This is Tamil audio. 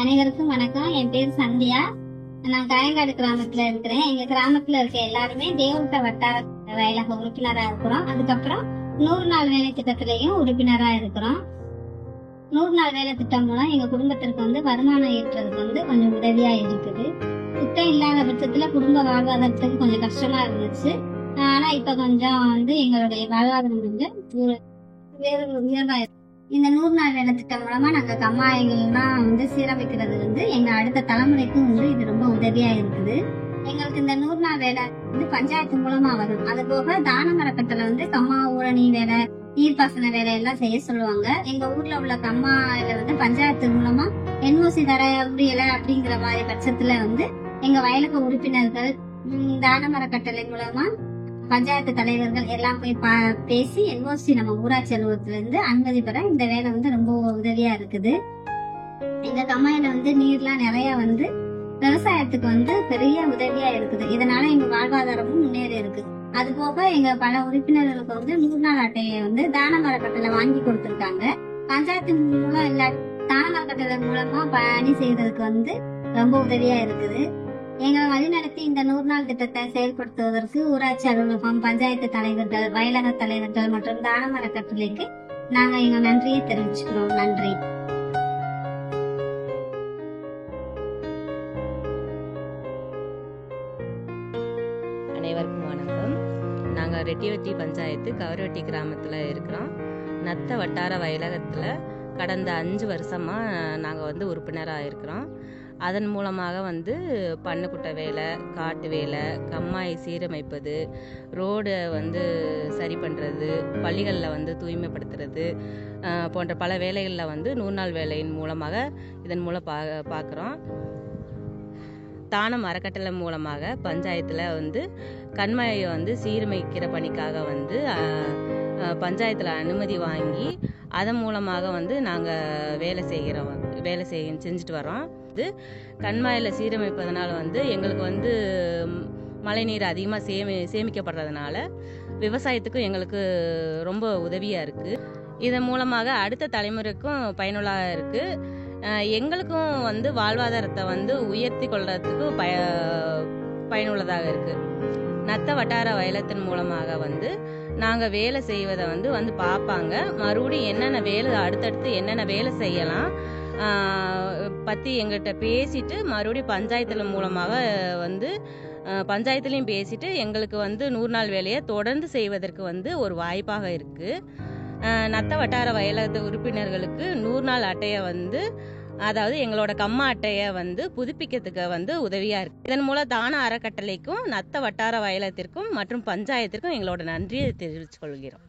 அனைவருக்கும் வணக்கம். என் பேர் சந்தியா. நான் காயங்காடு கிராமத்துல இருக்கிறேன். எங்க கிராமத்துல இருக்க எல்லாருமே தேவட்ட வட்டார வயலக உறுப்பினரா இருக்கிறோம். அதுக்கப்புறம் 100 நாள் வேலை திட்டத்திலையும் உறுப்பினரா இருக்கிறோம். 100 நாள் வேலை திட்டம் மூலம் எங்க குடும்பத்திற்கு வருமானம் ஈட்டுறதுக்கு கொஞ்சம் உதவியா இருக்குது. திட்டம் இல்லாத பட்சத்துல குடும்ப வாழ்வாதாரத்துக்கு கொஞ்சம் கஷ்டமா இருந்துச்சு. ஆனா இப்ப கொஞ்சம் எங்களுடைய வாழ்வாதாரம் உயர்வா இருக்கு. இந்த 100 நாள் வேலை திட்டம் மூலமா நாங்க கம்மாய்கள்லாம் சீரமைக்கிறது எங்க அடுத்த தலைமுறைக்கும் இது ரொம்ப உதவியா இருக்குது. எங்களுக்கு இந்த 100 நாள் வேலை பஞ்சாயத்து மூலமா வரும். அது போக தான மரக்கட்டளை கம்மா ஊரணி வேலை, நீர்ப்பாசன வேலை எல்லாம் செய்ய சொல்லுவாங்க. எங்க ஊர்ல உள்ள கம்மாயில பஞ்சாயத்து மூலமா NOC தர முடியல அப்படிங்கிற மாதிரி பட்சத்துல எங்க வயலுக்கு உறுப்பினர்கள் தான மரக்கட்டளை மூலமா பஞ்சாயத்து தலைவர்கள் எல்லாம் போய் பேசி NOC நம்ம ஊராட்சி அலுவலகத்துல இருந்து அனுமதி பெற இந்த வேலை ரொம்ப உதவியா இருக்குது. எங்க கம்மாயில நீர்லாம் நிறைய விவசாயத்துக்கு பெரிய உதவியா இருக்குது. இதனால எங்க வாழ்வாதாரமும் முன்னேறி இருக்கு. அது போக எங்க பல உறுப்பினர்களுக்கு 100 நாள் அட்டையை தான மரக்கட்டளை வாங்கி கொடுத்திருக்காங்க. பஞ்சாயத்து மூலம் இல்ல தான மரக்கட்டளை மூலமா பணி செய்யறதுக்கு ரொம்ப உதவியா இருக்குது. எங்களை வழிநடத்தி இந்த 100 நாள் திட்டத்தை செயல்படுத்துவதற்கு ஊராட்சி அலுவலகம், பஞ்சாயத்து தலைவர்கள், வயலக தலைவர்கள் மற்றும் தான மரக்கட்டளைக்கு நாங்க எங்க நன்றியை தெரிவிச்சுக்கிறோம். நன்றி. அனைவருக்கும் வணக்கம். நாங்க ரெட்டிவட்டி பஞ்சாயத்து கவரவட்டி கிராமத்துல இருக்கிறோம். நத்த வட்டார வயலகத்துல கடந்த 5 வருஷமா நாங்க உறுப்பினராக இருக்கிறோம். அதன் மூலமாக பண்ணைக்குட்டை வேலை, காட்டு வேலை, கம்மாயை சீரமைப்பது, ரோடு சரி பண்ணுறது, பள்ளிகளில் தூய்மைப்படுத்துறது போன்ற பல வேலைகளில் 100 நாள் வேலையின் மூலமாக இதன் மூலம் பார்க்குறோம். தான மரக்கட்டளை மூலமாக பஞ்சாயத்தில் கண்மாயை சீரமைக்கிற பணிக்காக பஞ்சாயத்தில் அனுமதி வாங்கி அதன் மூலமாக நாங்கள் வேலை செஞ்சுட்டு வரோம். கண்மாயில் சீரமைப்பதனால எங்களுக்கு மழைநீர் அதிகமாக சேமிக்கப்படுறதுனால விவசாயத்துக்கும் எங்களுக்கு ரொம்ப உதவியாக இருக்குது. இதன் மூலமாக அடுத்த தலைமுறைக்கும் பயனுள்ளதாக இருக்குது. எங்களுக்கும் வாழ்வாதாரத்தை உயர்த்தி கொள்றதுக்கு பயனுள்ளதாக இருக்குது. நத்த வட்டார வயலத்தின் மூலமாக நாங்கள் வேலை செய்வதை பார்ப்பாங்க. மறுபடியும் என்னென்ன வேலை, அடுத்தடுத்து என்னென்ன வேலை செய்யலாம் பற்றி எங்கள்கிட்ட பேசிட்டு மறுபடியும் பஞ்சாயத்தில் மூலமாக பஞ்சாயத்துலேயும் பேசிட்டு எங்களுக்கு 100 நாள் வேலையை தொடர்ந்து செய்வதற்கு ஒரு வாய்ப்பாக இருக்குது. நத்த வட்டார வயலக உறுப்பினர்களுக்கு 100 நாள் அட்டையை அதாவது எங்களோட கம்மா அட்டையை புதுப்பிக்கிறதுக்கு உதவியாக இருக்குது. இதன் மூலம் தான அறக்கட்டளைக்கும் நத்த வட்டார வயலத்திற்கும் மற்றும் பஞ்சாயத்திற்கும் எங்களோட நன்றியை தெரிவித்துக் கொள்கிறோம்.